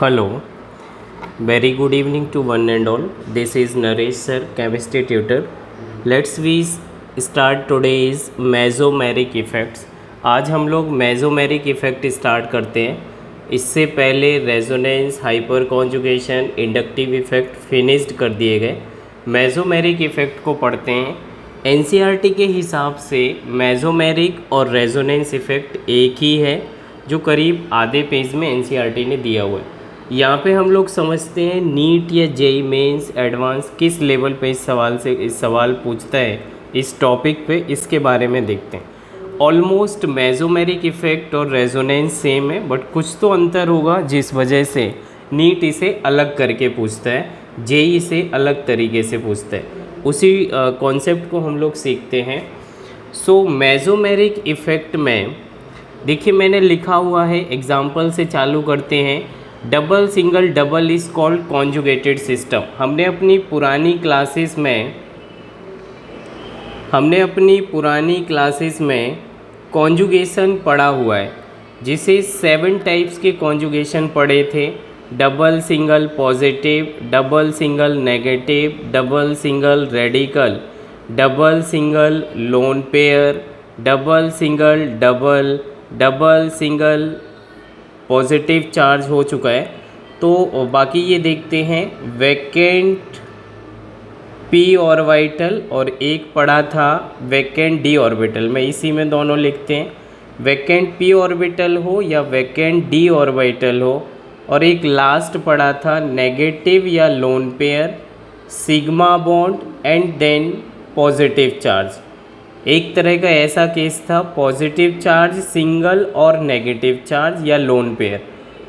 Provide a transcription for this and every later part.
Hello, very good evening to one and all. This is Naresh sir, chemistry tutor. Let's we start today's mesomeric effects. आज हम लोग mesomeric effect start करते हैं. इससे पहले resonance, hyper conjugation, inductive effect finished कर दिए गए. मेसोमेरिक इफेक्ट को पढ़ते हैं. एनसीईआरटी के हिसाब से मेसोमेरिक और रेजोनेंस इफेक्ट एक ही है, जो करीब आधे पेज में एनसीईआरटी ने दिया हुआ है. यहाँ पे हम लोग समझते हैं नीट या जेई मेंस एडवांस किस लेवल पे इस सवाल पूछता है इस टॉपिक पे, इसके बारे में देखते हैं. ऑलमोस्ट मेसोमेरिक इफेक्ट और रेजोनेंस सेम है, बट कुछ तो अंतर होगा जिस वजह से नीट इसे अलग करके पूछता है, जेई इसे अलग तरीके से पूछता है. उसी कॉन्सेप्ट को हम लोग सीखते हैं. सो मेसोमेरिक इफेक्ट में देखिए मैंने लिखा हुआ है, एग्जाम्पल से चालू करते हैं. Double single double is called conjugated system. हमने अपनी पुरानी क्लासेस में कॉन्जुगेशन पढ़ा हुआ है, जिसे 7 टाइप्स के कॉन्जुगेशन पढ़े थे. Double single positive, double single negative, double single radical, double single lone pair, double single double, double single positive charge हो चुका है. तो बाकी ये देखते हैं. वैकेंट पी ऑर्बिटल और एक पढ़ा था वैकेंट डी ऑर्बिटल. मैं इसी में दोनों लिखते हैं, वैकेंट पी ऑर्बिटल हो या वैकेंट डी ऑर्बिटल हो. और एक लास्ट पढ़ा था नेगेटिव या lone pair, sigma bond and then positive charge. एक तरह का ऐसा केस था, पॉजिटिव चार्ज सिंगल और नेगेटिव चार्ज या लोन पेयर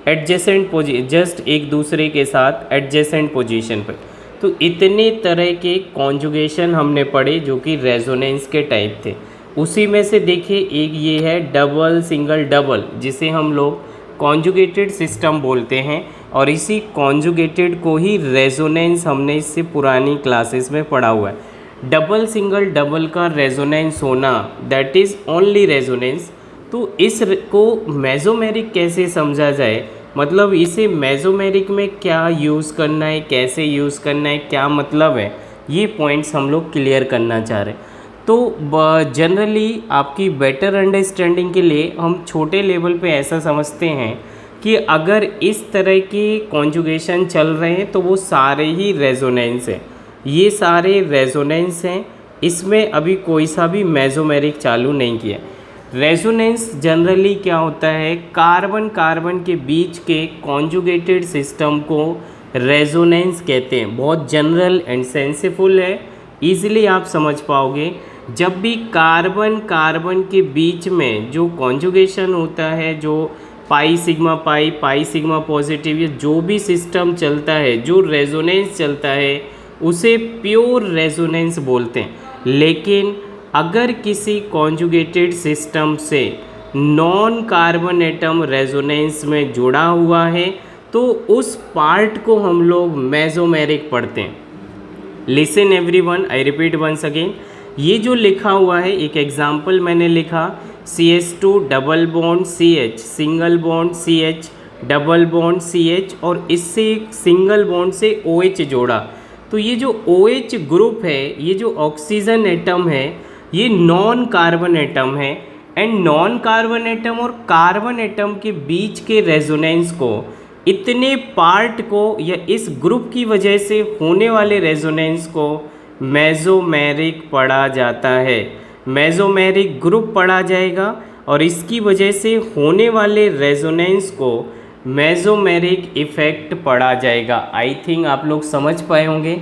एडजेसेंट जस्ट एक दूसरे के साथ एडजेसेंट पोजीशन पर. तो इतने तरह के कॉन्जुगेशन हमने पढ़े जो कि रेजोनेंस के टाइप थे. उसी में से देखिए एक ये है डबल सिंगल डबल, जिसे हम लोग कॉन्जुगेटेड सिस्टम बोलते हैं. और इसी कॉन्जुगेटेड को ही रेजोनेंस हमने इससे पुरानी क्लासेस में पढ़ा हुआ है. डबल सिंगल डबल का रेजोनेंस होना, दैट इज़ ओनली रेजोनेंस. तो इस को मेसोमेरिक कैसे समझा जाए, मतलब इसे मेसोमेरिक में क्या यूज़ करना है, कैसे यूज़ करना है, क्या मतलब है, ये पॉइंट्स हम लोग क्लियर करना चाह रहे हैं. तो जनरली आपकी बेटर अंडरस्टैंडिंग के लिए हम छोटे लेवल पे ऐसा समझते हैं कि अगर इस तरह के कॉन्जुगेशन चल रहे हैं तो वो सारे ही रेजोनेंस हैं. ये सारे रेजोनेंस हैं, इसमें अभी कोई सा भी मेसोमेरिक चालू नहीं किया. रेजोनेंस जनरली क्या होता है, कार्बन कार्बन के बीच के कॉन्जुगेटेड सिस्टम को रेजोनेंस कहते हैं. बहुत जनरल एंड सेंसिफुल है, इजीली आप समझ पाओगे. जब भी कार्बन कार्बन के बीच में जो कॉन्जुगेशन होता है, जो पाई सिग्मा पॉजिटिव, ये जो भी सिस्टम चलता है, जो रेजोनेंस चलता है, उसे प्योर रेजोनेंस बोलते हैं. लेकिन अगर किसी कॉन्जुगेटेड सिस्टम से नॉन कार्बन एटम रेजोनेंस में जुड़ा हुआ है तो उस पार्ट को हम लोग मेसोमेरिक पढ़ते हैं. Listen everyone, I repeat once again. ये जो लिखा हुआ है, एक एग्जाम्पल मैंने लिखा, CH2 double bond CH, single bond CH, double bond CH, और इससे एक सिंगल बॉन्ड से OH जोड़ा. तो ये जो OH ग्रुप है, ये जो ऑक्सीजन एटम है, ये नॉन कार्बन एटम है. एंड नॉन कार्बन एटम और कार्बन एटम के बीच के रेजोनेंस को, इतने पार्ट को या इस ग्रुप की वजह से होने वाले रेजोनेंस को मेसोमेरिक पढ़ा जाता है. मेसोमेरिक ग्रुप पढ़ा जाएगा और इसकी वजह से होने वाले रेजोनेंस को मेसोमेरिक इफ़ेक्ट पढ़ा जाएगा. आई थिंक आप लोग समझ पाए होंगे.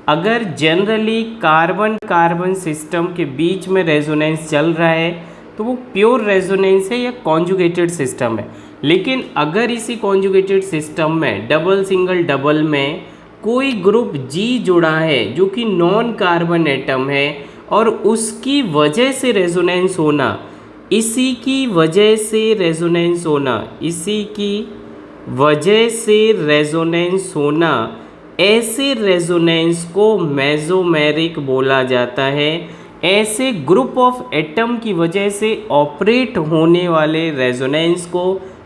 अगर जनरली कार्बन कार्बन सिस्टम के बीच में रेजोनेंस चल रहा है तो वो प्योर रेजोनेंस है या कॉन्जुगेटेड सिस्टम है. लेकिन अगर इसी कॉन्जुगेटेड सिस्टम में डबल सिंगल डबल में कोई ग्रुप G जुड़ा है जो कि नॉन कार्बन एटम है और उसकी वजह से रेजोनेंस होना, इसी की वजह से रेजोनेंस होना, ऐसे रेजोनेंस को मेसोमेरिक बोला जाता है. ऐसे ग्रुप ऑफ एटम की वजह से ऑपरेट होने वाले रेजोनेंस को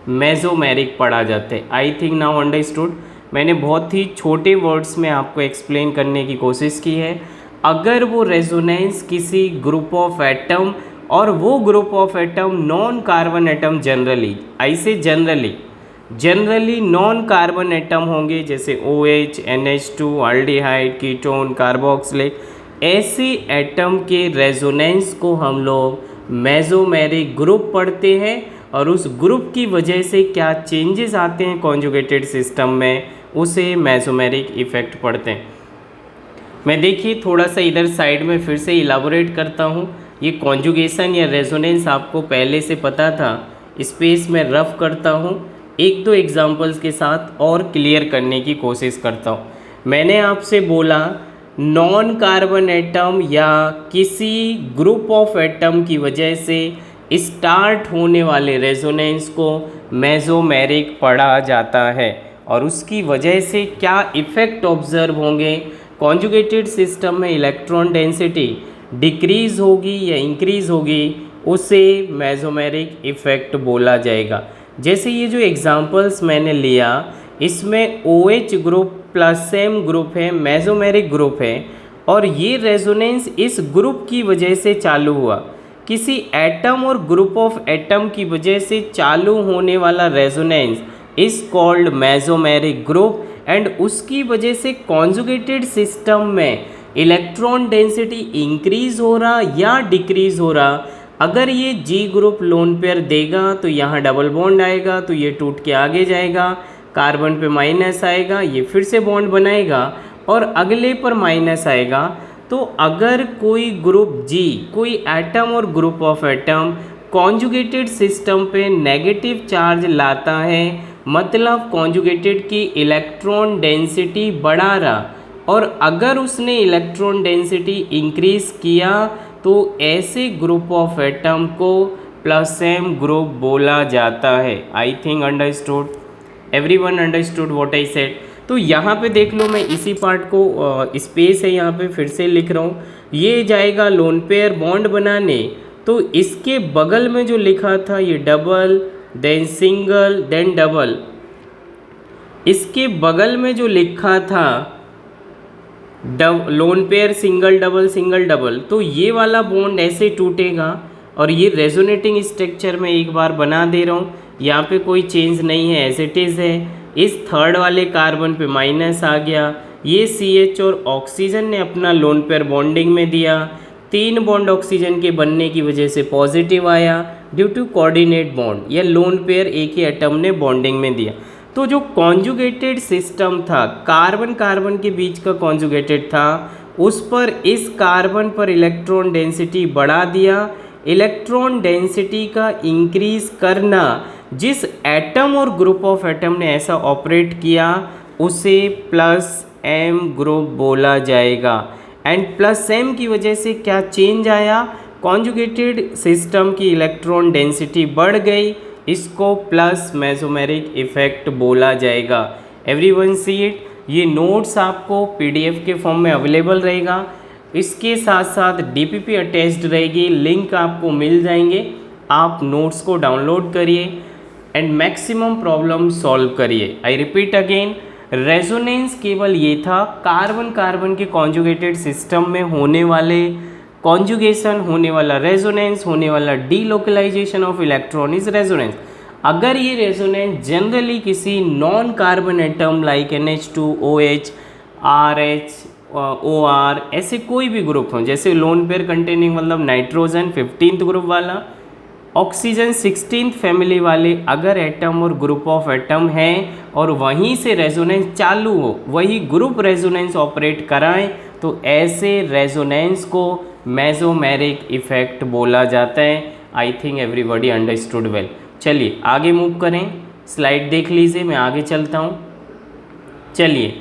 मेसोमेरिक पढ़ा जाता है। I think now understood. मैंने बहुत ही छोटे वर्ड्स में आपको एक्सप्लेन करने की कोशिश की है। अगर वो रेजोनेंस किसी ग्रुप ऑफ एटम और वो group of atom non carbon atom ऐसे जनरली नॉन कार्बन एटम होंगे, जैसे OH, NH2, aldehyde, ketone, carboxylate, ऐसे एटम के रेजोनेंस को हम लोग मेसोमेरिक ग्रुप पढ़ते हैं। और उस ग्रुप की वजह से क्या चेंजेस आते हैं कॉन्जुगेटेड सिस्टम में, उसे मेसोमेरिक इफेक्ट पढ़ते हैं। मैं देखिए थोड़ा सा इधर साइड में फिर से इलाबोरेट करता हूँ। ये कॉन्जुगेशन या रेजोनेंस आपको पहले से पता था, स्पेस में रफ करता हूँ, एक दो एग्जांपल्स के साथ और क्लियर करने की कोशिश करता हूँ। मैंने आपसे बोला नॉन कार्बन एटम या किसी ग्रुप ऑफ एटम की वजह से स्टार्ट होने वाले रेजोनेंस को मेसोमेरिक पढ़ा जाता है, और उसकी वजह से क्या इफ़ेक्ट ऑब्जर्व होंगे, कॉन्जुगेटेड सिस्टम में इलेक्ट्रॉन डेंसिटी डिक्रीज़ होगी या इंक्रीज़ होगी, उसे मेसोमेरिक इफ़ेक्ट बोला जाएगा। जैसे ये जो एग्जांपल्स मैंने लिया, इसमें OH group plus M group है, मेसोमेरिक ग्रुप है, और ये रेजोनेंस इस ग्रुप की वजह से चालू हुआ। किसी एटम और ग्रुप ऑफ एटम की वजह से चालू होने वाला resonance is called mesomeric group, and उसकी वजह से कॉन्जुगेटेड सिस्टम में इलेक्ट्रॉन डेंसिटी इंक्रीज हो रहा या डिक्रीज हो रहा। अगर ये G ग्रुप लोन पेयर देगा तो यहाँ डबल बॉन्ड आएगा, तो ये टूट के आगे जाएगा, कार्बन पे माइनस आएगा, ये फिर से बॉन्ड बनाएगा और अगले पर माइनस आएगा। तो अगर कोई ग्रुप G, कोई एटम और group of atom conjugated system पे नेगेटिव चार्ज लाता है, मतलब कॉन्जुगेटेड की इलेक्ट्रॉन डेंसिटी बढ़ा रहा, और अगर उसने इलेक्ट्रॉन डेंसिटी इंक्रीज किया तो ऐसे ग्रुप ऑफ एटम को प्लस M ग्रुप बोला जाता है। I think understood, everyone understood what I said. तो यहाँ पे देख लो, मैं इसी पार्ट को स्पेस है यहाँ पे फिर से लिख रहा हूँ। ये जाएगा लोन पेयर बॉन्ड बनाने, तो इसके बगल में जो लिखा था ये double, then single, then double, इसके बगल में जो लिखा था लोन पेयर सिंगल डबल, तो ये वाला बॉन्ड ऐसे टूटेगा। और ये रेजोनेटिंग स्ट्रक्चर में एक बार बना दे रहा हूँ, यहाँ पे कोई चेंज नहीं है, एज इट इज़ है। इस थर्ड वाले कार्बन पे माइनस आ गया, ये CH और ऑक्सीजन ने अपना लोन पेयर बॉन्डिंग में दिया, 3 बॉन्ड ऑक्सीजन के बनने की वजह से पॉजिटिव आया ड्यू टू कोऑर्डिनेट बॉन्ड, या लोन पेयर एक ही एटम ने बॉन्डिंग में दिया। तो जो कॉन्जुगेटेड सिस्टम था, कार्बन कार्बन के बीच का कॉन्जुगेटेड था, उस पर इस कार्बन पर इलेक्ट्रॉन डेंसिटी बढ़ा दिया। इलेक्ट्रॉन डेंसिटी का इंक्रीज करना, जिस एटम और ग्रुप ऑफ एटम ने ऐसा ऑपरेट किया, उसे प्लस M ग्रुप बोला जाएगा। एंड प्लस M की वजह से क्या चेंज आया, कॉन्जुगेटेड सिस्टम की इलेक्ट्रॉन डेंसिटी बढ़ गई, इसको प्लस मेसोमेरिक इफेक्ट बोला जाएगा। Everyone see it. ये नोट्स आपको PDF के फॉर्म में अवेलेबल रहेगा, इसके साथ साथ DPP अटैच्ड रहेगी, लिंक आपको मिल जाएंगे। आप नोट्स को डाउनलोड करिए एंड मैक्सिमम प्रॉब्लम सॉल्व करिए। आई रिपीट अगेन, रेजोनेंस केवल ये था कार्बन कार्बन के कॉन्जुगेटेड सिस्टम में होने वाले कॉन्जुगेशन, होने वाला रेजोनेंस, होने वाला delocalization of electron is resonance. अगर ये रेजोनेंस जनरली किसी non carbon atom like NH2, OH, RH, OR, ऐसे कोई भी ग्रुप हो, जैसे लोन पेयर कंटेनिंग मतलब नाइट्रोजन 15th ग्रुप वाला, ऑक्सीजन 16th फैमिली वाले अगर एटम और ग्रुप ऑफ एटम हैं और वहीं से रेजोनेंस चालू हो, वही ग्रुप रेजोनेंस ऑपरेट कराएं, तो ऐसे रेजोनेंस को मेसोमेरिक इफेक्ट बोला जाता है। I think everybody understood well. चलिए आगे मूव करें, स्लाइड देख लीजिए, मैं आगे चलता हूँ। चलिए,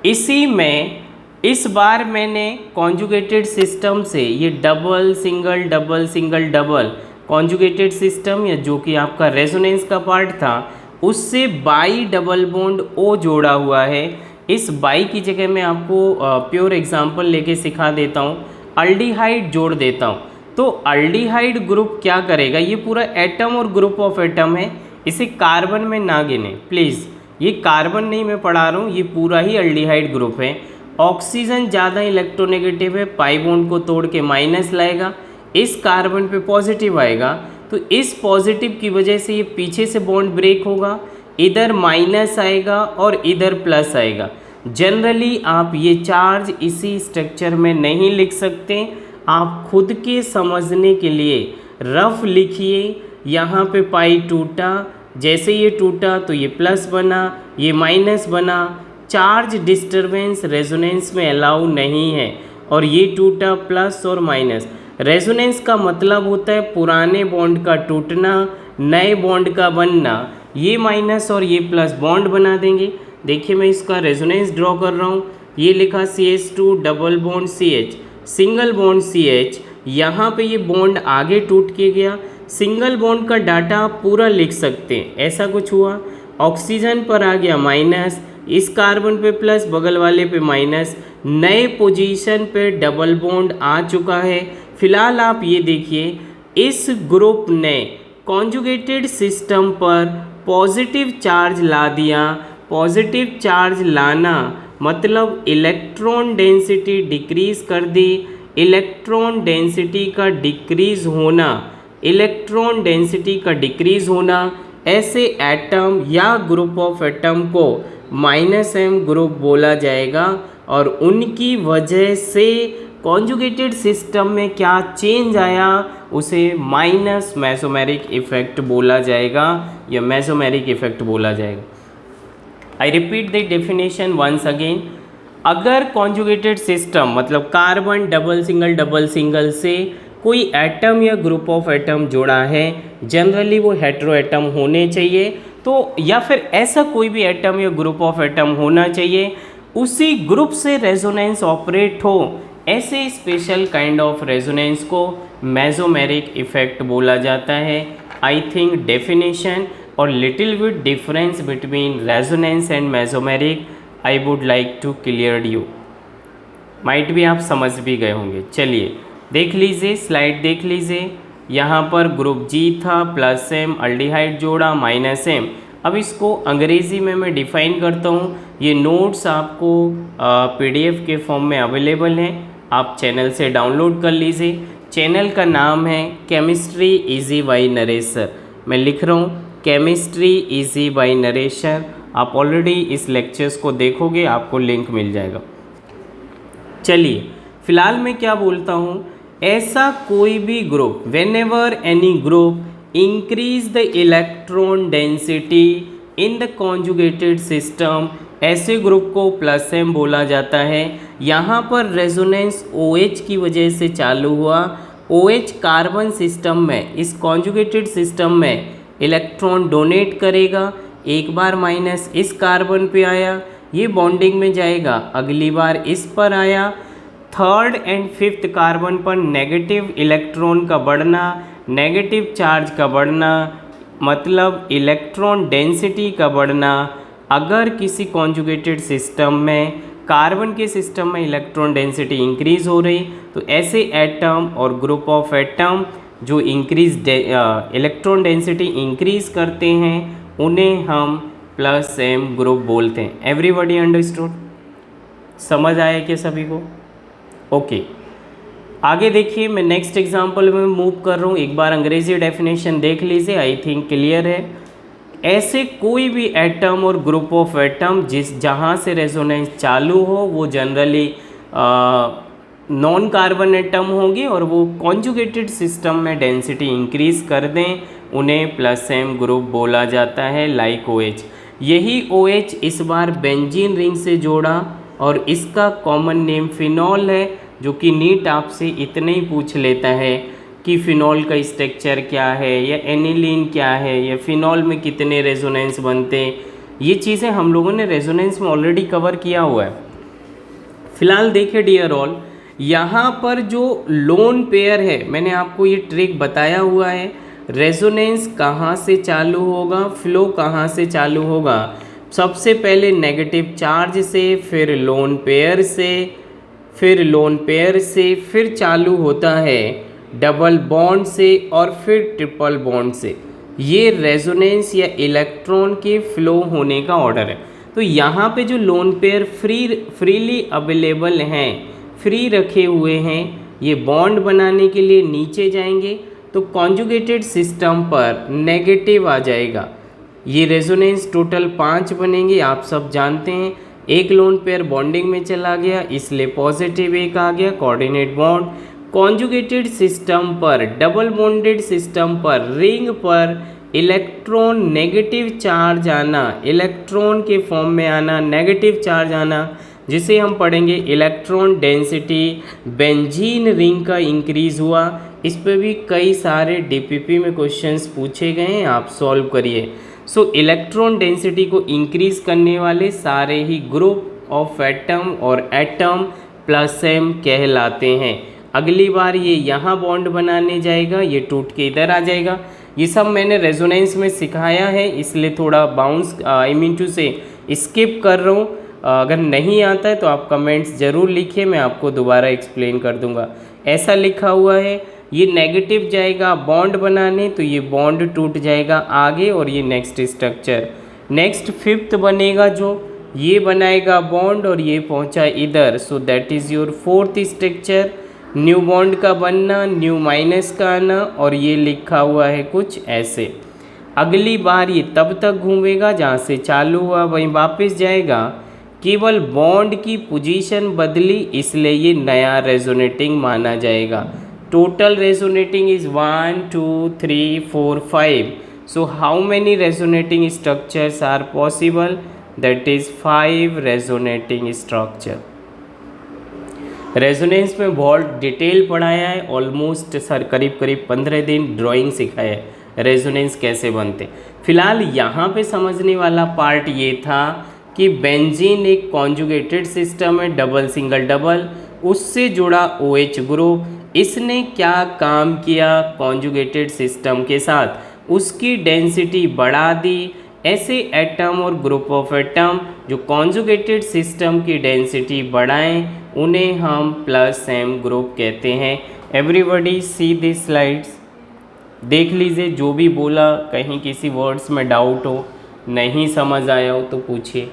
इसी में इस बार मैंने कॉन्जुगेटेड सिस्टम से ये double single double single double conjugated system, या जो कि आपका रेजोनेंस का पार्ट था, उससे बाई डबल बॉन्ड O जोड़ा हुआ है। इस बाई की जगह मैं आपको प्योर एग्जांपल लेके सिखा देता हूँ, अल्डिहाइड जोड़ देता हूँ। तो अल्डिहाइड ग्रुप क्या करेगा, ये पूरा एटम और ग्रुप ऑफ एटम है, इसे कार्बन में ना गिने प्लीज़, ये कार्बन नहीं मैं पढ़ा रहा हूँ, ये पूरा ही अल्डिहाइड ग्रुप है। ऑक्सीजन ज़्यादा इलेक्ट्रोनेगेटिव है, पाई बॉन्ड को तोड़ के माइनस लाएगा, इस कार्बन पे पॉजिटिव आएगा, तो इस पॉजिटिव की वजह से ये पीछे से बॉन्ड ब्रेक होगा, इधर माइनस आएगा और इधर प्लस आएगा। जनरली आप ये चार्ज इसी स्ट्रक्चर में नहीं लिख सकते, आप खुद के समझने के लिए रफ लिखिए। यहाँ पे पाई टूटा, जैसे ये टूटा तो ये प्लस बना, ये माइनस बना, चार्ज डिस्टरबेंस रेजोनेंस में अलाउ नहीं है, और ये टूटा प्लस और माइनस। रेजोनेंस का मतलब होता है पुराने बॉन्ड का टूटना, नए बॉन्ड का बनना। ये माइनस और ये प्लस बॉन्ड बना देंगे। देखिए मैं इसका रेजोनेंस ड्रॉ कर रहा हूँ, ये लिखा CH2 double bond CH, single bond CH, यहाँ पे ये बॉन्ड आगे टूट के गया। सिंगल बॉन्ड का डाटा आप पूरा लिख सकते हैं, ऐसा कुछ हुआ। ऑक्सीजन पर आ गया माइनस, इस कार्बन पे प्लस, बगल वाले पे माइनस, नए पोजीशन पे डबल बॉन्ड आ चुका है। फिलहाल आप ये देखिए, इस ग्रुप ने कॉन्जुगेटेड सिस्टम पर पॉजिटिव चार्ज ला दिया। पॉजिटिव चार्ज लाना मतलब इलेक्ट्रॉन डेंसिटी डिक्रीज कर दी। इलेक्ट्रॉन डेंसिटी का डिक्रीज होना, इलेक्ट्रॉन डेंसिटी का डिक्रीज होना, ऐसे एटम या ग्रुप ऑफ एटम को -m ग्रुप बोला जाएगा, और उनकी वजह से कॉन्जुगेटेड सिस्टम में क्या चेंज आया उसे माइनस मेसोमेरिक इफेक्ट बोला जाएगा या मेसोमेरिक इफेक्ट बोला जाएगा। I repeat the definition once again. अगर कॉन्जुगेटेड सिस्टम मतलब कार्बन डबल सिंगल से कोई एटम या ग्रुप ऑफ एटम जुड़ा है, जनरली वो हेटेरो एटम होने चाहिए, तो या फिर ऐसा कोई भी एटम या ग्रुप ऑफ एटम होना चाहिए, उसी ग्रुप से रेजोनेंस ऑपरेट हो, ऐसे स्पेशल काइंड ऑफ रेजोनेंस को मेसोमेरिक इफेक्ट बोला जाता है। आई थिंक डेफिनेशन और little bit difference between resonance and mesomeric I would like to clear you. Might भी आप समझ भी गए होंगे। चलिए देख लीजिए, स्लाइड देख लीजिए। यहाँ पर ग्रुप G था, +m, अल्डिहाइड जोड़ा -m। अब इसको अंग्रेज़ी में मैं डिफ़ाइन करता हूँ। ये नोट्स आपको PDF के फॉर्म में अवेलेबल हैं, आप चैनल से डाउनलोड कर लीजिए। चैनल का नाम है केमिस्ट्री इजी बाय नरेश। मैं लिख रहा हूँ केमिस्ट्री इजी बाय नरेश। आप ऑलरेडी इस लेक्चर्स को देखोगे, आपको लिंक मिल जाएगा। चलिए फिलहाल मैं क्या बोलता हूँ, ऐसा कोई भी group, when ever any group increase the electron density in the conjugated system, ऐसे ग्रुप को +m बोला जाता है। यहाँ पर रेजोनेंस OH की वजह से चालू हुआ। OH कार्बन सिस्टम में, इस कॉन्जुगेटेड सिस्टम में इलेक्ट्रॉन डोनेट करेगा। एक बार माइनस इस कार्बन पे आया, ये बॉन्डिंग में जाएगा, अगली बार इस पर आया। थर्ड एंड फिफ्थ कार्बन पर नेगेटिव इलेक्ट्रॉन का बढ़ना, नेगेटिव चार्ज का बढ़ना मतलब इलेक्ट्रॉन डेंसिटी का बढ़ना। अगर किसी कॉन्जुगेटेड सिस्टम में, कार्बन के सिस्टम में इलेक्ट्रॉन डेंसिटी इंक्रीज हो रही, तो ऐसे एटम और ग्रुप ऑफ एटम जो इंक्रीज इलेक्ट्रॉन डेंसिटी इंक्रीज करते हैं उन्हें हम +m ग्रुप बोलते हैं। Everybody understood? समझ आया क्या सभी को? ओके आगे देखिए, मैं नेक्स्ट एग्जांपल में मूव कर रहा हूँ। एक बार अंग्रेजी डेफिनेशन देख लीजिए, आई थिंक क्लियर है। ऐसे कोई भी एटम और ग्रुप ऑफ एटम जहाँ से रेजोनेंस चालू हो वो जनरली नॉन कार्बन एटम होंगे और वो कॉन्जुगेटेड सिस्टम में डेंसिटी इंक्रीज कर दें, उन्हें +m ग्रुप बोला जाता है, लाइक OH। यही OH इस बार बेंजीन रिंग से जोड़ा और इसका कॉमन नेम फिनॉल है, जो कि नीट आपसे इतने ही पूछ लेता है कि फिनॉल का स्ट्रक्चर क्या है, या एनिलीन क्या है, या फिनॉल में कितने रेजोनेंस बनते हैं। ये चीज़ें हम लोगों ने रेजोनेंस में ऑलरेडी कवर किया हुआ है। फिलहाल देखिए डियर ऑल, यहाँ पर जो लोन पेयर है, मैंने आपको ये ट्रिक बताया हुआ है। रेजोनेंस कहाँ से चालू होगा, फ्लो कहाँ से चालू होगा, सबसे पहले नेगेटिव चार्ज से, फिर लोन पेयर से, फिर लोन पेयर से, फिर चालू होता है डबल बॉन्ड से और फिर ट्रिपल बॉन्ड से। ये रेजोनेंस या इलेक्ट्रॉन के फ्लो होने का ऑर्डर है। तो यहाँ पे जो लोन पेयर फ्रीली अवेलेबल हैं, फ्री रखे हुए हैं, ये बॉन्ड बनाने के लिए नीचे जाएंगे तो कॉन्जुगेटेड सिस्टम पर नेगेटिव आ जाएगा। ये रेजोनेंस टोटल 5 बनेंगे, आप सब जानते हैं। एक लोन पेयर बॉन्डिंग में चला गया इसलिए पॉजिटिव एक आ गया, कोऑर्डिनेट बॉन्ड। कॉन्जुगेटेड सिस्टम पर, डबल बॉन्डेड सिस्टम पर, रिंग पर इलेक्ट्रॉन नेगेटिव चार्ज आना, इलेक्ट्रॉन के फॉर्म में आना, नेगेटिव चार्ज आना, जिसे हम पढ़ेंगे इलेक्ट्रॉन डेंसिटी। बेंजीन रिंग का इंक्रीज हुआ, इस पर भी कई सारे डीपीपी में क्वेश्चंस पूछे गए हैं, आप सॉल्व करिए। सो इलेक्ट्रॉन डेंसिटी को इंक्रीज करने वाले सारे ही ग्रुप ऑफ एटम और एटम प्लस एम कहलाते हैं। अगली बार ये यहाँ बॉन्ड बनाने जाएगा, ये टूट के इधर आ जाएगा। ये सब मैंने रेजोनेंस में सिखाया है, इसलिए थोड़ा बाउंस टू से स्किप कर रहा हूँ। अगर नहीं आता है तो आप कमेंट्स ज़रूर लिखिए, मैं आपको दोबारा एक्सप्लेन कर दूंगा। ऐसा लिखा हुआ है, ये नेगेटिव जाएगा बॉन्ड बनाने तो ये बॉन्ड टूट जाएगा आगे, और ये नेक्स्ट स्ट्रक्चर। नेक्स्ट फिफ्थ बनेगा जो ये बनाएगा बॉन्ड और ये पहुंचा इधर, so that is your fourth structure. New bond का बनना, न्यू माइनस का आना, और ये लिखा हुआ है कुछ ऐसे। अगली बार ये तब तक घूमेगा जहाँ से चालू हुआ वहीं वापस जाएगा, केवल बॉन्ड की पोजीशन बदली इसलिए ये नया रेजोनेटिंग माना जाएगा। Total resonating is 1 2 3 4 5। So how many resonating structures are possible? That is 5 resonating structure. Resonance में बहुत डिटेल पढ़ाया है, ऑलमोस्ट सर करीब 15 दिन ड्राइंग सिखाया है रेजोनेंस कैसे बनते। फिलहाल यहाँ पे समझने वाला पार्ट ये था कि बेंजीन एक कॉन्जुगेटेड सिस्टम है, डबल सिंगल डबल, उससे जुड़ा OH ग्रुप, इसने क्या काम किया कॉन्जुगेटेड सिस्टम के साथ, उसकी डेंसिटी बढ़ा दी। ऐसे एटम और ग्रुप ऑफ एटम जो कॉन्जुगेटेड सिस्टम की डेंसिटी बढ़ाएं उन्हें हम प्लस एम ग्रुप कहते हैं। एवरीबॉडी सी दिस स्लाइड्स, देख लीजिए जो भी बोला, कहीं किसी वर्ड्स में डाउट हो, नहीं समझ आया हो तो पूछिए।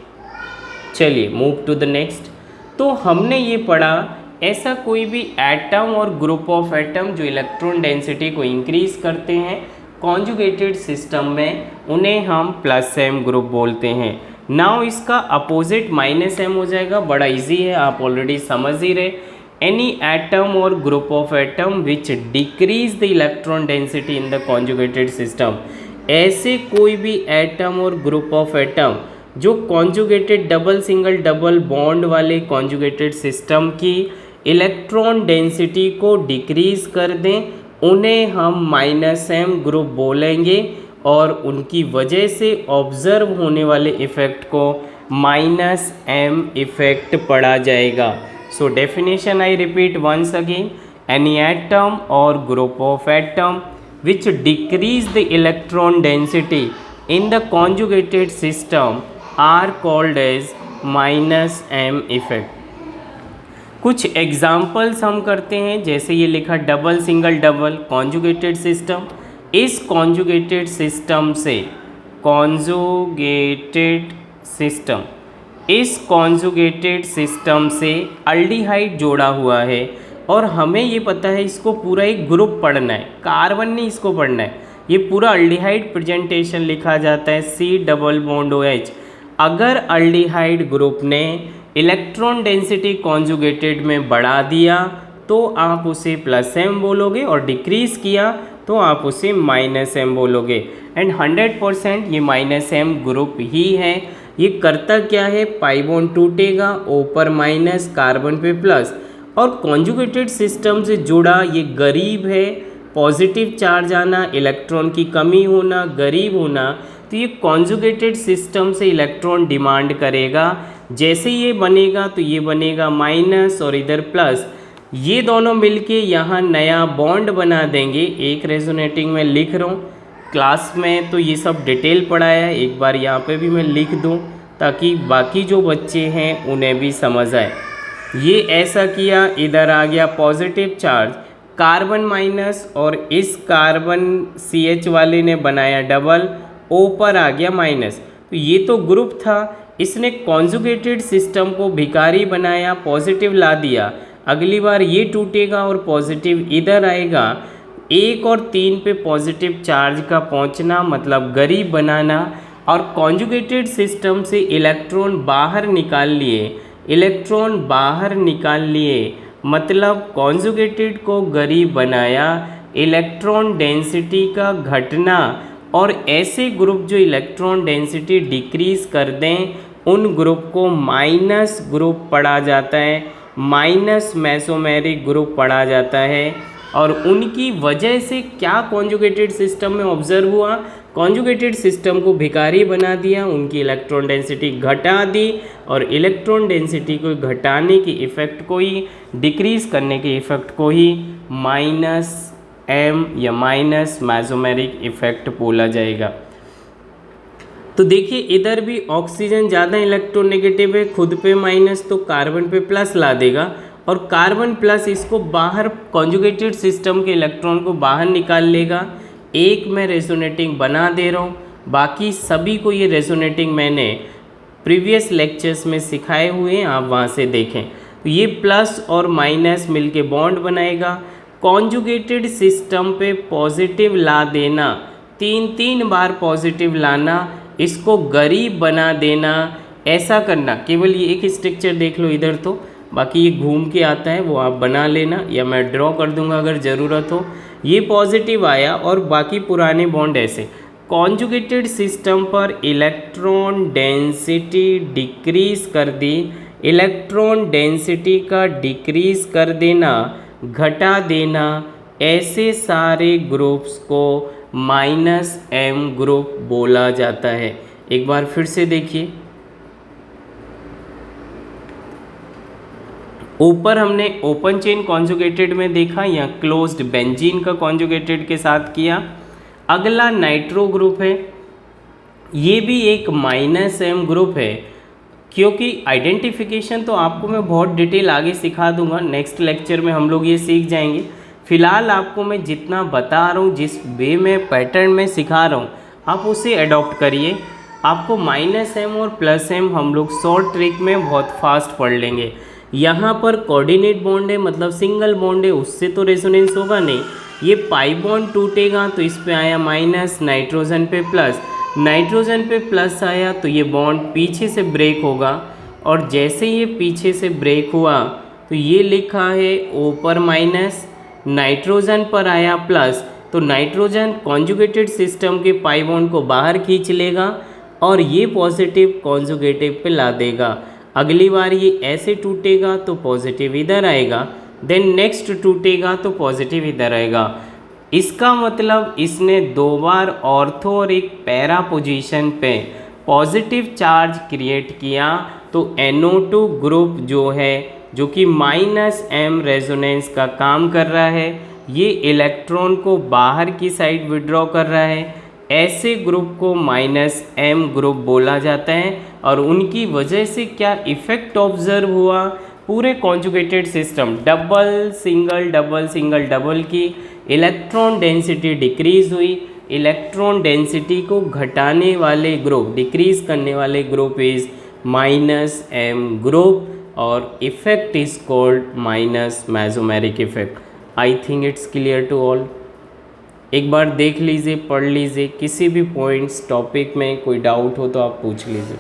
चलिए मूव टू द नेक्स्ट। तो हमने ये पढ़ा ऐसा कोई भी एटम और ग्रुप ऑफ एटम जो इलेक्ट्रॉन डेंसिटी को इंक्रीज करते हैं कॉन्जुगेटेड सिस्टम में, उन्हें हम प्लस एम ग्रुप बोलते हैं। नाउ इसका अपोजिट माइनस एम हो जाएगा, बड़ा इजी है, आप ऑलरेडी समझ ही रहे। एनी एटम और group of atom which decrease the electron density in the conjugated system, ऐसे कोई भी एटम और ग्रुप ऑफ एटम जो conjugated double single double bond वाले कॉन्जुगेटेड सिस्टम की इलेक्ट्रॉन डेंसिटी को डिक्रीज कर दें, उन्हें हम माइनस एम ग्रुप बोलेंगे, और उनकी वजह से ऑब्जर्व होने वाले इफ़ेक्ट को माइनस एम इफ़ेक्ट पढ़ा जाएगा। So definition I repeat once again, any atom और group of atom which decrease the electron density in the conjugated system are called as minus M effect. कुछ examples हम करते हैं, जैसे ये लिखा double single double conjugated system. इस conjugated system से, इस कॉन्जुगेटेड सिस्टम से अल्डिहाइड जोड़ा हुआ है, और हमें ये पता है इसको पूरा एक ग्रुप पढ़ना है, कार्बन नहीं इसको पढ़ना है। ये पूरा अल्डिहाइड प्रेजेंटेशन लिखा जाता है C डबल बॉन्ड OH। अगर अल्डिहाइड ग्रुप ने इलेक्ट्रॉन डेंसिटी कॉन्जुगेटेड में बढ़ा दिया तो आप उसे प्लस एम बोलोगे, और डिक्रीज किया तो आप उसे माइनस एम बोलोगे। एंड 100% ये माइनस एम ग्रुप ही है। ये करता क्या है, पाई बॉन्ड टूटेगा, O पर माइनस, कार्बन पे प्लस, और कॉन्जुगेटेड सिस्टम से जुड़ा ये गरीब है, पॉजिटिव चार्ज आना, इलेक्ट्रॉन की कमी होना, गरीब होना, तो ये कॉन्जुगेटेड सिस्टम से इलेक्ट्रॉन डिमांड करेगा। जैसे ये बनेगा तो ये बनेगा माइनस और इधर प्लस, ये दोनों मिलके यहाँ नया बॉन्ड बना देंगे। एक रेजोनेटिंग में लिख रहा हूँ, क्लास में तो ये सब डिटेल पढ़ाया है, एक बार यहाँ पे भी मैं लिख दूँ ताकि बाकी जो बच्चे हैं उन्हें भी समझ आए। ये ऐसा किया, इधर आ गया पॉजिटिव चार्ज, कार्बन माइनस और इस कार्बन CH वाले ने बनाया डबल, O पर आ गया माइनस। तो ये तो ग्रुप था, इसने कॉन्जुगेटेड सिस्टम को भिखारी बनाया, पॉजिटिव ला दिया। अगली बार ये टूटेगा और पॉजिटिव इधर आएगा। 1 और 3 पे पॉजिटिव चार्ज का पहुंचना मतलब गरीब बनाना। और कॉन्जुगेटेड सिस्टम से इलेक्ट्रॉन बाहर निकाल लिए, इलेक्ट्रॉन बाहर निकाल लिए मतलब कॉन्जुगेटेड को गरीब बनाया, इलेक्ट्रॉन डेंसिटी का घटना। और ऐसे ग्रुप जो इलेक्ट्रॉन डेंसिटी डिक्रीज कर दें उन ग्रुप को माइनस ग्रुप पढ़ा जाता है, माइनस मेसोमेरिक ग्रुप पढ़ा जाता है। और उनकी वजह से क्या कॉन्जुगेटेड सिस्टम में ऑब्जर्व हुआ, कॉन्जुगेटेड सिस्टम को भिखारी बना दिया, उनकी इलेक्ट्रॉन डेंसिटी घटा दी और इलेक्ट्रॉन डेंसिटी को घटाने की इफ़ेक्ट को ही, डिक्रीज करने के इफ़ेक्ट को ही माइनस एम या माइनस मेसोमेरिक इफ़ेक्ट बोला जाएगा। तो देखिए इधर भी ऑक्सीजन ज़्यादा इलेक्ट्रोनेगेटिव है, खुद पे माइनस तो कार्बन पे प्लस ला देगा और कार्बन प्लस इसको बाहर कॉन्जुगेटेड सिस्टम के इलेक्ट्रॉन को बाहर निकाल लेगा। एक मैं रेजोनेटिंग बना दे रहा हूँ, बाकी सभी को ये रेजोनेटिंग मैंने प्रीवियस लेक्चर्स में सिखाए हुए हैं, आप वहाँ से देखें। तो ये प्लस और माइनस मिलके बॉन्ड बनाएगा। कॉन्जुगेटेड सिस्टम पे पॉजिटिव ला देना, 3 बार पॉजिटिव लाना, इसको गरीब बना देना, ऐसा करना। केवल ये एक स्ट्रक्चर देख लो इधर, तो बाकी ये घूम के आता है वो आप बना लेना या मैं ड्रॉ कर दूंगा अगर ज़रूरत हो। ये पॉजिटिव आया और बाकी पुराने बॉन्ड ऐसे। कॉन्जुगेटेड सिस्टम पर इलेक्ट्रॉन डेंसिटी डिक्रीज कर दी, इलेक्ट्रॉन डेंसिटी का डिक्रीज कर देना, घटा देना, ऐसे सारे ग्रुप्स को माइनस एम ग्रुप बोला जाता है। एक बार फिर से देखिए, ऊपर हमने ओपन चेन कॉन्जुगेटेड में देखा या क्लोज्ड बेंजीन का कॉन्जुगेटेड के साथ किया। अगला नाइट्रो ग्रुप है, ये भी एक माइनस एम ग्रुप है। क्योंकि आइडेंटिफिकेशन तो आपको मैं बहुत डिटेल आगे सिखा दूंगा, नेक्स्ट लेक्चर में हम लोग ये सीख जाएंगे। फिलहाल आपको मैं जितना बता रहा हूँ, जिस वे में पैटर्न में सिखा रहा हूँ, आप उसे अडॉप्ट करिए। आपको माइनस एम और प्लस एम हम लोग शॉर्ट ट्रिक में बहुत फास्ट पढ़ लेंगे। यहाँ पर कोऑर्डिनेट बॉन्ड है मतलब सिंगल बॉन्ड है, उससे तो रेजोनेंस होगा नहीं। ये पाई बॉन्ड टूटेगा तो इस पे आया माइनस, नाइट्रोजन पे प्लस, नाइट्रोजन पे प्लस आया तो ये बॉन्ड पीछे से ब्रेक होगा। और जैसे ये पीछे से ब्रेक हुआ तो ये लिखा है O पर माइनस, नाइट्रोजन पर आया प्लस, तो नाइट्रोजन कॉन्जुगेटेड सिस्टम के पाई बॉन्ड को बाहर खींच लेगा और ये पॉजिटिव कॉन्जुगेटिव पे ला देगा। अगली बार ये ऐसे टूटेगा तो पॉजिटिव इधर आएगा, देन नेक्स्ट टूटेगा तो पॉजिटिव इधर आएगा। इसका मतलब इसने 2 बार ऑर्थो और एक पैरा पोजीशन पे पॉजिटिव चार्ज क्रिएट किया। तो NO2 ग्रुप जो है, जो कि माइनस एम रेजोनेंस का काम कर रहा है, ये इलेक्ट्रॉन को बाहर की साइड विड्रॉ कर रहा है। ऐसे ग्रुप को माइनस एम ग्रुप बोला जाता है। और उनकी वजह से क्या इफ़ेक्ट ऑब्जर्व हुआ, पूरे conjugated system double single double single double की इलेक्ट्रॉन डेंसिटी डिक्रीज हुई। इलेक्ट्रॉन डेंसिटी को घटाने वाले ग्रुप, डिक्रीज करने वाले group is minus M group और effect is called minus mesomeric effect. I think it's clear to all. एक बार देख लीजिए, पढ़ लीजिए, किसी भी पॉइंट्स टॉपिक में कोई डाउट हो तो आप पूछ लीजिए।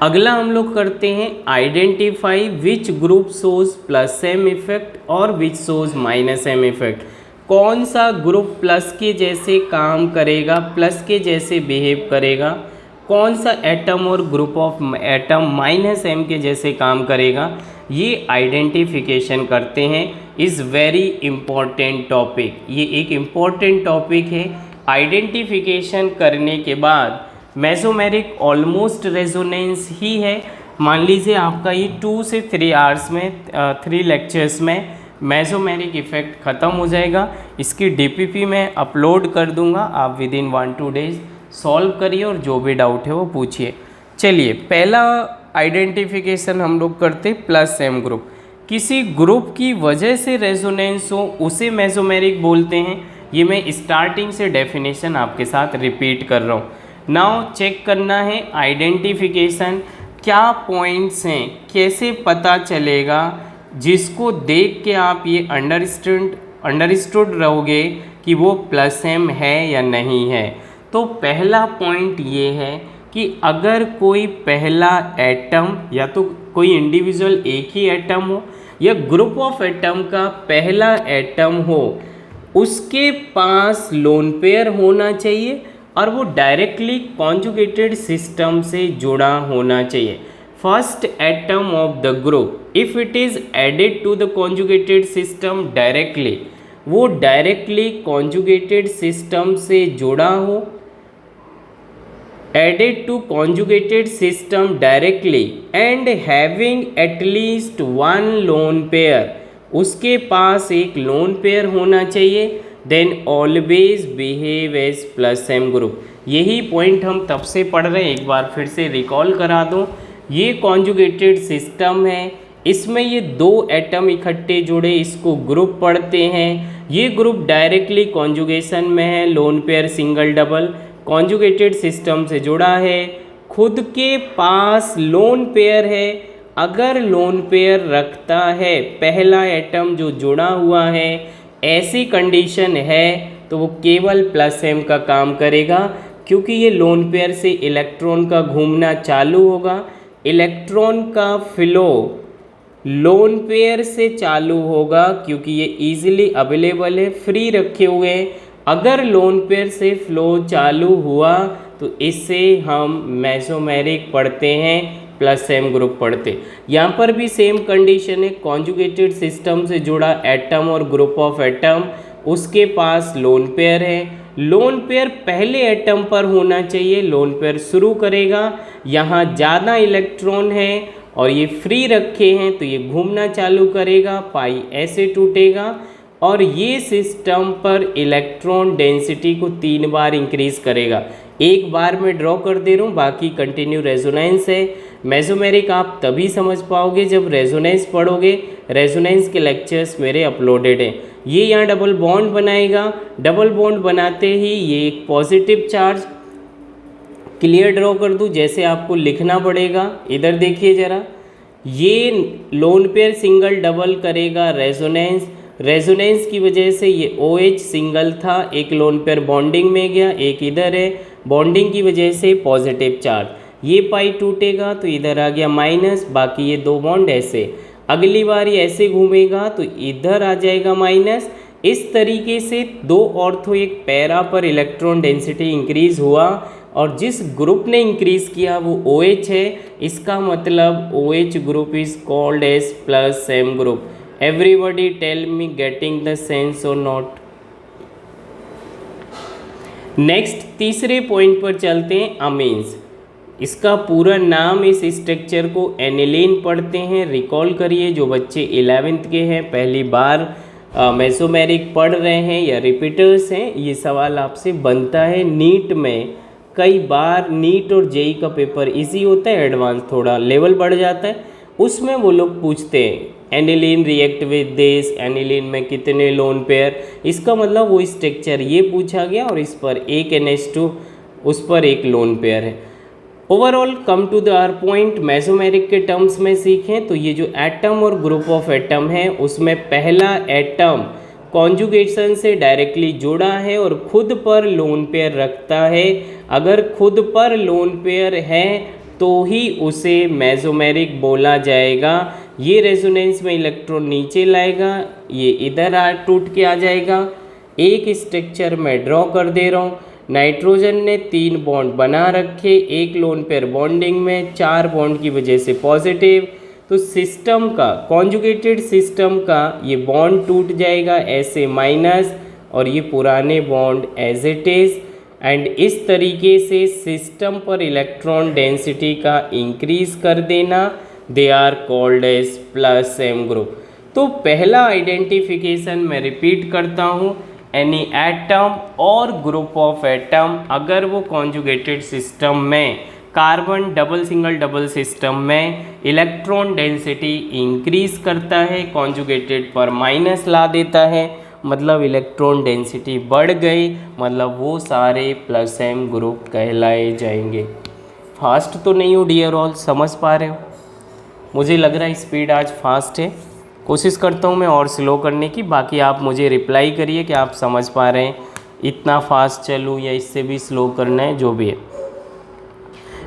अगला हम लोग करते हैं identify which group shows plus M effect और which shows minus M effect. कौन सा ग्रुप प्लस के जैसे काम करेगा, प्लस के जैसे बिहेव करेगा, कौन सा एटम और group of atom minus M के जैसे काम करेगा, ये आइडेंटिफिकेशन करते हैं। इज़ वेरी इम्पॉर्टेंट टॉपिक, ये एक इम्पॉर्टेंट टॉपिक है। आइडेंटिफिकेशन करने के बाद मेसोमेरिक ऑलमोस्ट रेजोनेंस ही है। मान लीजिए आपका ये 2 से 3 आवर्स में 3 लेक्चर्स में मेसोमेरिक इफ़ेक्ट ख़त्म हो जाएगा। इसकी DPP मैं अपलोड कर दूंगा, आप विद इन 1-2 डेज सॉल्व करिए और जो भी डाउट है वो पूछिए। चलिए, पहला आइडेंटिफिकेशन हम लोग करते प्लस एम ग्रुप। किसी ग्रुप की वजह से रेजोनेंस हो उसे मेसोमेरिक बोलते हैं। ये मैं स्टार्टिंग से डेफिनेशन आपके साथ रिपीट कर रहा हूँ। नाउ चेक करना है आइडेंटिफिकेशन, क्या पॉइंट्स हैं, कैसे पता चलेगा जिसको देख के आप ये अंडरस्टूड रहोगे कि वो प्लस एम है या नहीं है। तो पहला पॉइंट ये है कि अगर कोई पहला एटम या तो कोई इंडिविजुअल एक ही एटम हो या ग्रुप ऑफ एटम का पहला एटम हो, उसके पास लोन पेयर होना चाहिए और वो डायरेक्टली कॉन्जुगेटेड सिस्टम से जुड़ा होना चाहिए। First atom of the group if it is added to the conjugated system directly, वो डायरेक्टली कॉन्जुगेटेड सिस्टम से जुड़ा हो, added to conjugated system directly and having at least one lone pair, उसके पास एक लोन पेयर होना चाहिए, then always behave as plus m group। यही point हम तब से पढ़ रहे हैं, एक बार फिर से रिकॉल करा दूँ। ये कॉन्जुगेटेड सिस्टम है, इसमें ये दो एटम इकट्ठे जुड़े, इसको ग्रुप पढ़ते हैं। ये ग्रुप डायरेक्टली कॉन्जुगेशन में है, lone pair single double conjugated system से जुड़ा है, खुद के पास लोन पेयर है। अगर लोन पेयर रखता है पहला एटम जो जुड़ा हुआ है, ऐसी कंडीशन है तो वो केवल प्लस एम का काम करेगा, क्योंकि ये लोन पेयर से इलेक्ट्रॉन का घूमना चालू होगा। इलेक्ट्रॉन का फ्लो लोन पेयर से चालू होगा क्योंकि ये इजीली अवेलेबल है, फ्री रखे हुए हैं। अगर लोन पेयर से फ्लो चालू हुआ तो इससे हम मेसोमेरिक पढ़ते हैं, प्लस एम ग्रुप पढ़ते। यहाँ पर भी सेम कंडीशन है, कॉन्जुगेटेड सिस्टम से जुड़ा एटम और ग्रुप ऑफ एटम, उसके पास लोन पेयर है। लोन पेयर पहले एटम पर होना चाहिए, लोन पेयर शुरू करेगा। यहाँ ज़्यादा इलेक्ट्रॉन है और ये फ्री रखे हैं तो ये घूमना चालू करेगा, पाई ऐसे टूटेगा और ये सिस्टम पर इलेक्ट्रॉन डेंसिटी को 3 बार इंक्रीज करेगा। एक बार मैं ड्रॉ कर दे रहा हूँ, बाकी कंटिन्यू रेजोनेंस है। मेसोमेरिक आप तभी समझ पाओगे जब रेजोनेंस पढ़ोगे। रेजोनेंस के लेक्चर्स मेरे अपलोडेड हैं। ये यहाँ डबल बॉन्ड बनाएगा, डबल बॉन्ड बनाते ही ये एक पॉजिटिव चार्ज, क्लियर ड्रॉ कर दूँ जैसे आपको लिखना पड़ेगा। इधर देखिए ज़रा, ये लोन पेयर सिंगल डबल करेगा रेजोनेंस, रेजोनेंस की वजह से ये OH सिंगल था, एक लोन पेयर बॉन्डिंग में गया, एक इधर है, बॉन्डिंग की वजह से पॉजिटिव चार्ज, ये पाई टूटेगा तो इधर आ गया माइनस, बाकी ये दो बॉन्ड ऐसे। अगली बार ये ऐसे घूमेगा तो इधर आ जाएगा माइनस। इस तरीके से दो ऑर्थो एक पैरा पर इलेक्ट्रॉन डेंसिटी इंक्रीज हुआ और जिस ग्रुप ने इंक्रीज किया वो OH है। इसका मतलब OH group is called as plus M group. Everybody tell me getting the sense or not? Next तीसरे पॉइंट पर चलते हैं, अमीन्स। इसका पूरा नाम, इस स्ट्रक्चर को एनिलीन पढ़ते हैं। रिकॉल करिए, जो बच्चे 11th के हैं, पहली बार मेसोमेरिक पढ़ रहे हैं या रिपीटर्स हैं, ये सवाल आपसे बनता है नीट में। कई बार नीट और जेई का पेपर इजी होता है, एडवांस थोड़ा लेवल बढ़ जाता है, उसमें वो लोग पूछते हैं aniline react with this, aniline में कितने लोन पेयर। इसका मतलब वो स्ट्रक्चर ये पूछा गया और इस पर एक NH2, उस पर एक लोन पेयर है। Overall come to the our point, mesomeric के टर्म्स में सीखें तो ये जो एटम और ग्रुप ऑफ एटम है उसमें पहला एटम कॉन्जुगेशन से डायरेक्टली जुड़ा है और खुद पर लोन पेयर रखता है। अगर खुद पर लोन पेयर है तो ही उसे मेसोमेरिक बोला जाएगा। ये रेजोनेंस में इलेक्ट्रॉन नीचे लाएगा, ये इधर टूट के आ जाएगा। एक स्ट्रक्चर में ड्रॉ कर दे रहा हूँ, नाइट्रोजन ने 3 बॉन्ड बना रखे, एक लोन पेयर बॉन्डिंग में, 4 बॉन्ड की वजह से पॉजिटिव। तो सिस्टम का, कॉन्जुगेटेड सिस्टम का ये बॉन्ड टूट जाएगा ऐसे माइनस और ये पुराने bond as it is. And इस तरीके से सिस्टम पर इलेक्ट्रॉन डेंसिटी का इंक्रीज कर देना, they are called as plus M group. तो पहला आइडेंटिफिकेशन मैं रिपीट करता हूँ, एनी एटम और ग्रुप ऑफ एटम अगर वो कॉन्जुगेटेड सिस्टम में कार्बन डबल सिस्टम में इलेक्ट्रॉन डेंसिटी इंक्रीज करता है, कॉन्जुगेटेड पर माइनस ला देता है, मतलब इलेक्ट्रॉन डेंसिटी बढ़ गई, मतलब वो सारे प्लस एम ग्रुप कहलाए जाएंगे। फास्ट तो नहीं हो डियर ऑल, समझ पा रहे हो? मुझे लग रहा है स्पीड आज फास्ट है, कोशिश करता हूँ मैं और स्लो करने की। बाकी आप मुझे रिप्लाई करिए कि आप समझ पा रहे हैं, इतना फास्ट चलूँ या इससे भी स्लो करना है, जो भी है।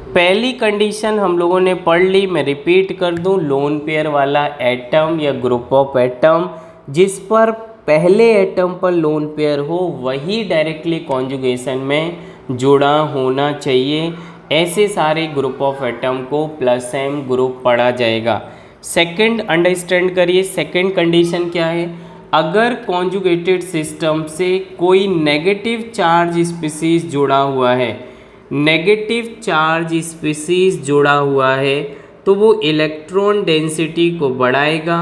पहली कंडीशन हम लोगों ने पढ़ ली, मैं रिपीट कर दूं, लोन पेयर वाला एटम या ग्रुप ऑफ एटम जिस पर पहले एटम पर लोन पेयर हो वही डायरेक्टली कॉन्जुगेशन में जुड़ा होना चाहिए। ऐसे सारे ग्रुप ऑफ एटम को प्लस एम ग्रुप पढ़ा जाएगा। सेकंड अंडरस्टैंड करिए, सेकंड कंडीशन क्या है? अगर कॉन्जुगेटेड सिस्टम से कोई नेगेटिव चार्ज स्पीसीज जुड़ा हुआ है, नेगेटिव चार्ज स्पीसीज जुड़ा हुआ है तो वो इलेक्ट्रॉन डेंसिटी को बढ़ाएगा।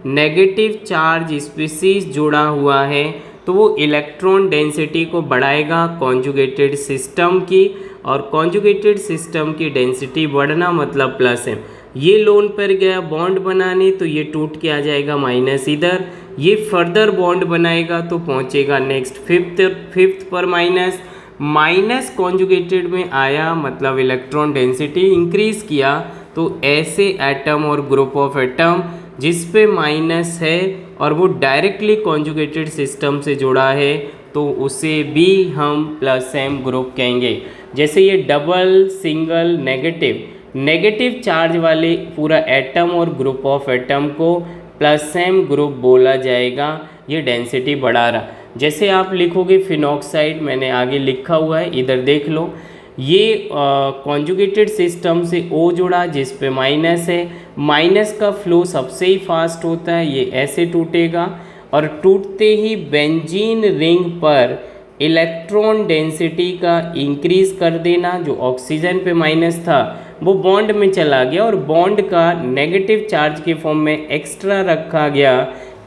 नेगेटिव चार्ज स्पीसीज जुड़ा हुआ है तो वो इलेक्ट्रॉन डेंसिटी को बढ़ाएगा कॉन्जुगेटेड सिस्टम की, और कॉन्जुगेटेड सिस्टम की डेंसिटी बढ़ना मतलब प्लस है। ये लोन पर गया बॉन्ड बनाने तो ये टूट के आ जाएगा माइनस इधर, ये फर्दर बॉन्ड बनाएगा तो पहुंचेगा नेक्स्ट फिफ्थ पर माइनस, माइनस कॉन्जुगेटेड में आया मतलब इलेक्ट्रॉन डेंसिटी इंक्रीज किया। तो ऐसे एटम और ग्रुप ऑफ एटम जिस पे माइनस है और वो डायरेक्टली कॉन्जुगेटेड सिस्टम से जुड़ा है तो उसे भी हम प्लस एम ग्रुप कहेंगे। जैसे ये डबल सिंगल नेगेटिव चार्ज वाले पूरा एटम और ग्रुप ऑफ एटम को प्लस एम ग्रुप बोला जाएगा, ये डेंसिटी बढ़ा रहा। जैसे आप लिखोगे फिनॉक्साइड, मैंने आगे लिखा हुआ है, इधर देख लो, ये कॉन्जुगेटेड सिस्टम से O जुड़ा जिस पे माइनस है, माइनस का फ्लो सबसे ही फास्ट होता है, ये ऐसे टूटेगा और टूटते ही बेंजीन रिंग पर इलेक्ट्रॉन डेंसिटी का इंक्रीज कर देना, जो ऑक्सीजन पे माइनस था वो बॉन्ड में चला गया और बॉन्ड का नेगेटिव चार्ज के फॉर्म में एक्स्ट्रा रखा गया।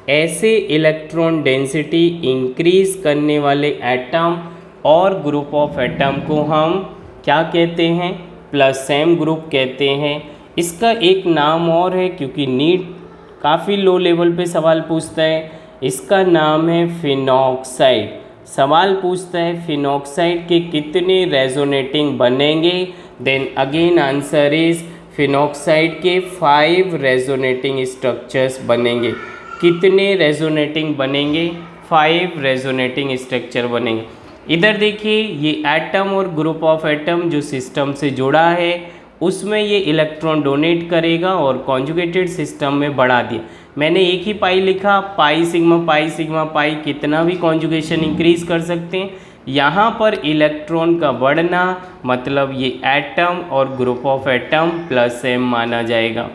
ऐसे इलेक्ट्रॉन डेंसिटी इंक्रीज करने वाले एटम और ग्रुप ऑफ एटम को हम क्या कहते हैं? प्लस एम ग्रुप कहते हैं। इसका एक नाम और है, क्योंकि नीट काफ़ी लो लेवल पे सवाल पूछता है, इसका नाम है फिनॉक्साइड। सवाल पूछता है फिनॉक्साइड के कितने रेजोनेटिंग बनेंगे, then again answer is phenoxide के 5 रेजोनेटिंग स्ट्रक्चर्स बनेंगे। कितने रेजोनेटिंग बनेंगे? 5 रेजोनेटिंग स्ट्रक्चर बनेंगे। इधर देखिए, ये एटम और ग्रुप ऑफ एटम जो सिस्टम से जुड़ा है उसमें ये इलेक्ट्रॉन डोनेट करेगा और कॉन्जुगेटेड सिस्टम में बढ़ा दिया। मैंने एक ही पाई लिखा, पाई सिग्मा पाई कितना भी कॉन्जुगेशन इंक्रीज कर सकते हैं। यहाँ पर इलेक्ट्रॉन का बढ़ना मतलब ये एटम और group of atom plus M माना जाएगा।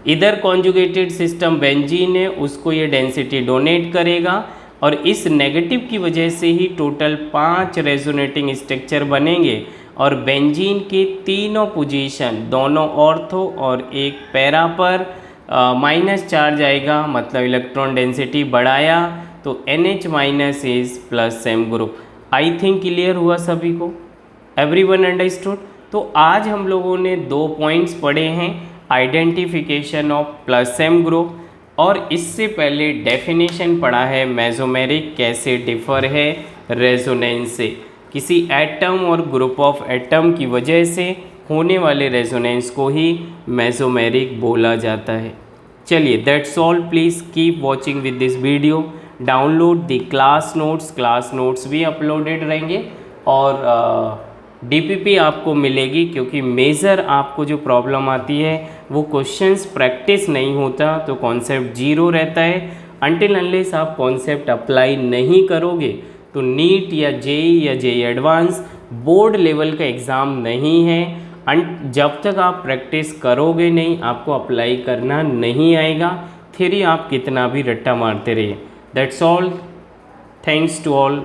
इधर कॉन्जुगेटेड सिस्टम बेंजीन है, उसको ये डेंसिटी डोनेट करेगा और इस नेगेटिव की वजह से ही टोटल 5 रेजोनेटिंग स्ट्रक्चर बनेंगे और बेंजीन के तीनों पोजीशन, दोनों ऑर्थो और एक पैरा पर माइनस चार्ज आएगा, मतलब इलेक्ट्रॉन डेंसिटी बढ़ाया तो NH minus is plus M group. I think clear हुआ सभी को, एवरीवन अंडरस्टूड। तो आज हम लोगों ने 2 पॉइंट्स पढ़े हैं, identification of plus M group, और इससे पहले डेफिनेशन पढ़ा है मेसोमेरिक कैसे डिफर है रेजोनेंस से। किसी एटम और ग्रुप ऑफ एटम की वजह से होने वाले रेजोनेंस को ही मेसोमेरिक बोला जाता है। चलिए, that's all. Please keep watching with this video, download the class notes भी अपलोडेड रहेंगे और DPP आपको मिलेगी, क्योंकि मेजर आपको जो प्रॉब्लम आती है वो क्वेश्चंस प्रैक्टिस नहीं होता तो कॉन्सेप्ट जीरो रहता है। अनटिल अनलेस आप कॉन्सेप्ट अप्लाई नहीं करोगे तो नीट या JEE या JEE एडवांस बोर्ड लेवल का एग्ज़ाम नहीं है। जब तक आप प्रैक्टिस करोगे नहीं, आपको अप्लाई करना नहीं आएगा। थ्योरी आप कितना भी रट्टा मारते रहिए। That's all, thanks to all.